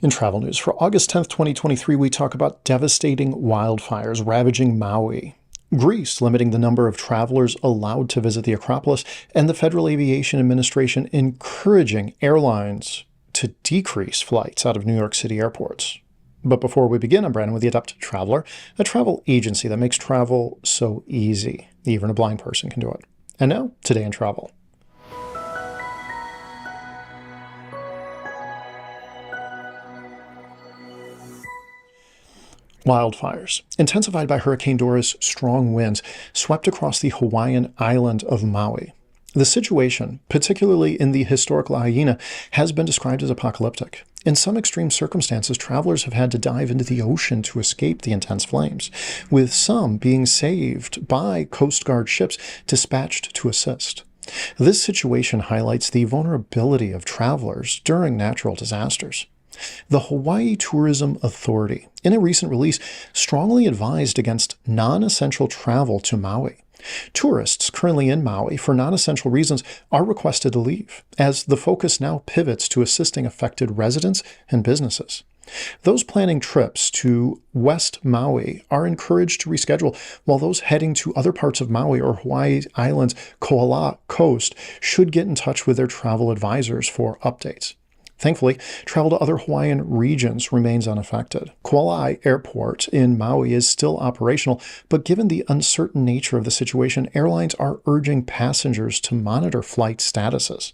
In travel news for August 10th, 2023, we talk about devastating wildfires ravaging Maui, Greece limiting the number of travelers allowed to visit the Acropolis, and the Federal Aviation Administration encouraging airlines to decrease flights out of New York City airports. But before we begin, I'm Brandon with the Adept Traveler, a travel agency that makes travel so easy. Even a blind person can do it. And now, today in travel. Wildfires, intensified by Hurricane Dora's strong winds, swept across the Hawaiian island of Maui. The situation, particularly in the historic Lahaina, has been described as apocalyptic. In some extreme circumstances, travelers have had to dive into the ocean to escape the intense flames, with some being saved by Coast Guard ships dispatched to assist. This situation highlights the vulnerability of travelers during natural disasters. The Hawaii Tourism Authority, in a recent release, strongly advised against non-essential travel to Maui. Tourists currently in Maui for non-essential reasons are requested to leave, as the focus now pivots to assisting affected residents and businesses. Those planning trips to West Maui are encouraged to reschedule, while those heading to other parts of Maui or Hawaii Island's Kohala coast should get in touch with their travel advisors for updates. Thankfully, travel to other Hawaiian regions remains unaffected. Kauai Airport in Maui is still operational, but given the uncertain nature of the situation, airlines are urging passengers to monitor flight statuses.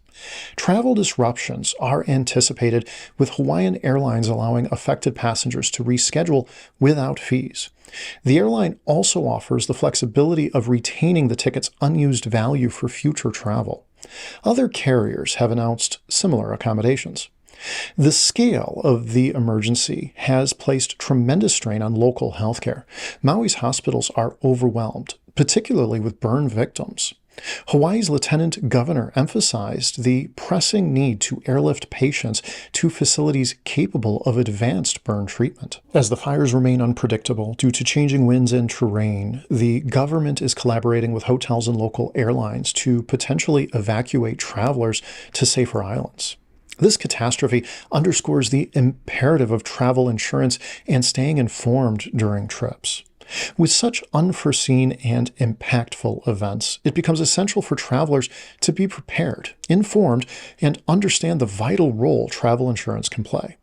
Travel disruptions are anticipated, with Hawaiian Airlines allowing affected passengers to reschedule without fees. The airline also offers the flexibility of retaining the ticket's unused value for future travel. Other carriers have announced similar accommodations. The scale of the emergency has placed tremendous strain on local healthcare. Maui's hospitals are overwhelmed, particularly with burn victims. Hawaii's lieutenant governor emphasized the pressing need to airlift patients to facilities capable of advanced burn treatment. As the fires remain unpredictable due to changing winds and terrain, the government is collaborating with hotels and local airlines to potentially evacuate travelers to safer islands. This catastrophe underscores the imperative of travel insurance and staying informed during trips. With such unforeseen and impactful events, it becomes essential for travelers to be prepared, informed, and understand the vital role travel insurance can play.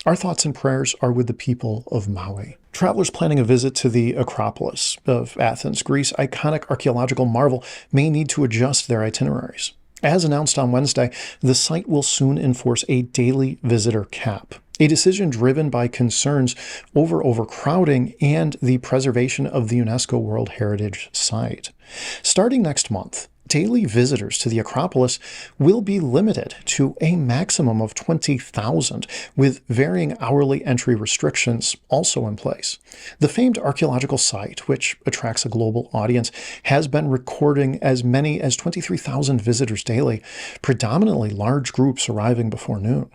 Our thoughts and prayers are with the people of Maui. Travelers planning a visit to the Acropolis of Athens, Greece, iconic archaeological marvel, may need to adjust their itineraries. As announced on Wednesday, the site will soon enforce a daily visitor cap, a decision driven by concerns over overcrowding and the preservation of the UNESCO World Heritage Site. Starting next month, daily visitors to the Acropolis will be limited to a maximum of 20,000, with varying hourly entry restrictions also in place. The famed archaeological site, which attracts a global audience, has been recording as many as 23,000 visitors daily, predominantly large groups arriving before noon.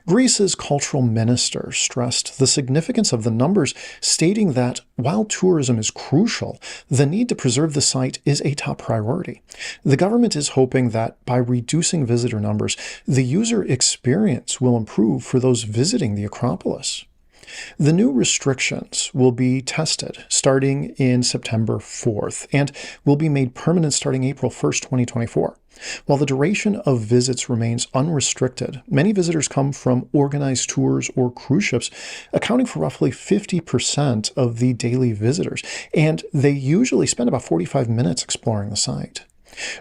Greece's cultural minister stressed the significance of the numbers, stating that while tourism is crucial, the need to preserve the site is a top priority. The government is hoping that by reducing visitor numbers, the user experience will improve for those visiting the Acropolis. The new restrictions will be tested starting in September 4th and will be made permanent starting April 1st, 2024. While the duration of visits remains unrestricted, many visitors come from organized tours or cruise ships, accounting for roughly 50% of the daily visitors, and they usually spend about 45 minutes exploring the site.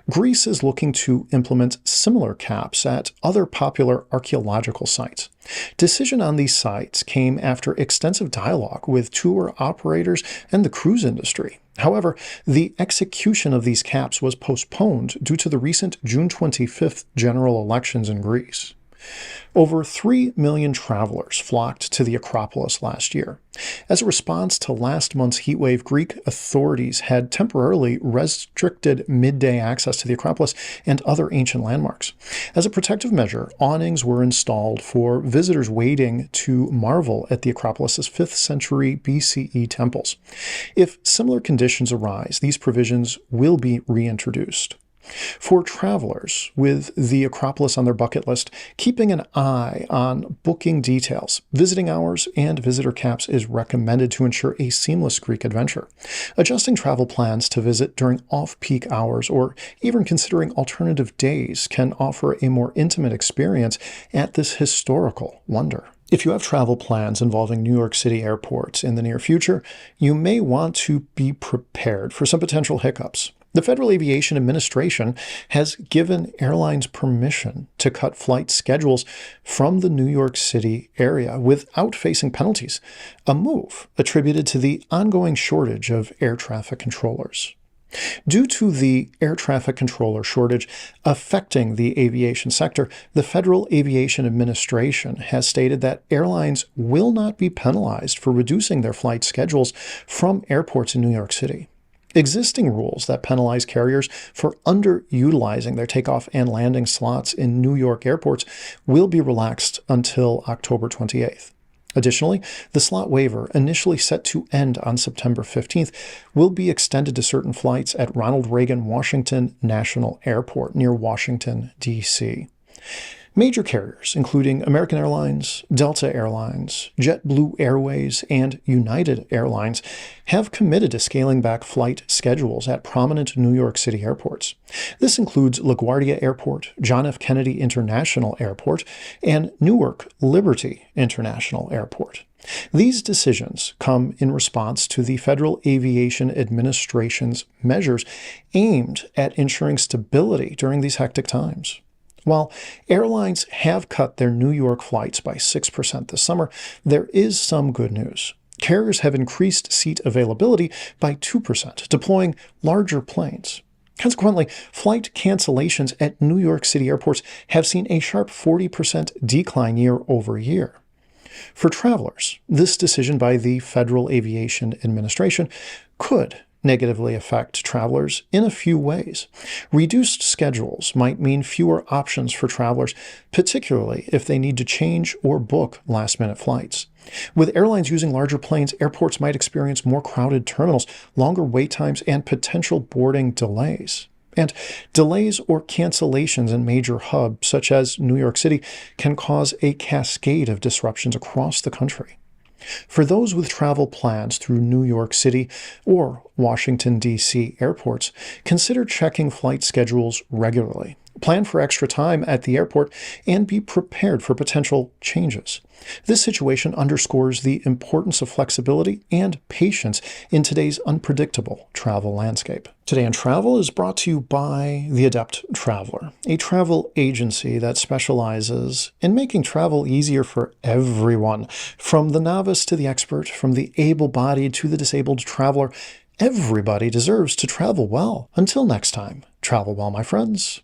Greece is looking to implement similar caps at other popular archaeological sites. Decision on these sites came after extensive dialogue with tour operators and the cruise industry. However, the execution of these caps was postponed due to the recent June 25th general elections in Greece. Over 3 million travelers flocked to the Acropolis last year. As a response to last month's heatwave, Greek authorities had temporarily restricted midday access to the Acropolis and other ancient landmarks. As a protective measure, awnings were installed for visitors waiting to marvel at the Acropolis's 5th century BCE temples. If similar conditions arise, these provisions will be reintroduced. For travelers with the Acropolis on their bucket list, keeping an eye on booking details, visiting hours, and visitor caps is recommended to ensure a seamless Greek adventure. Adjusting travel plans to visit during off-peak hours or even considering alternative days can offer a more intimate experience at this historical wonder. If you have travel plans involving New York City airports in the near future, you may want to be prepared for some potential hiccups. The Federal Aviation Administration has given airlines permission to cut flight schedules from the New York City area without facing penalties, a move attributed to the ongoing shortage of air traffic controllers. Due to the air traffic controller shortage affecting the aviation sector, the Federal Aviation Administration has stated that airlines will not be penalized for reducing their flight schedules from airports in New York City. Existing rules that penalize carriers for underutilizing their takeoff and landing slots in New York airports will be relaxed until October 28th. Additionally, the slot waiver, initially set to end on September 15th, will be extended to certain flights at Ronald Reagan Washington National Airport near Washington, D.C. Major carriers, including American Airlines, Delta Airlines, JetBlue Airways, and United Airlines, have committed to scaling back flight schedules at prominent New York City airports. This includes LaGuardia Airport, John F. Kennedy International Airport, and Newark Liberty International Airport. These decisions come in response to the Federal Aviation Administration's measures aimed at ensuring stability during these hectic times. While airlines have cut their New York flights by 6% this summer, there is some good news. Carriers have increased seat availability by 2%, deploying larger planes. Consequently, flight cancellations at New York City airports have seen a sharp 40% decline year over year. For travelers, this decision by the Federal Aviation Administration could negatively affect travelers in a few ways. Reduced schedules might mean fewer options for travelers, particularly if they need to change or book last-minute flights. With airlines using larger planes, airports might experience more crowded terminals, longer wait times, and potential boarding delays. And delays or cancellations in major hubs, such as New York City, can cause a cascade of disruptions across the country. For those with travel plans through New York City or Washington, D.C. airports, consider checking flight schedules regularly. Plan for extra time at the airport and be prepared for potential changes. This situation underscores the importance of flexibility and patience in today's unpredictable travel landscape. Today in Travel is brought to you by The Adept Traveler, a travel agency that specializes in making travel easier for everyone, from the novice to the expert, from the able-bodied to the disabled traveler. Everybody deserves to travel well. Until next time, travel well, my friends.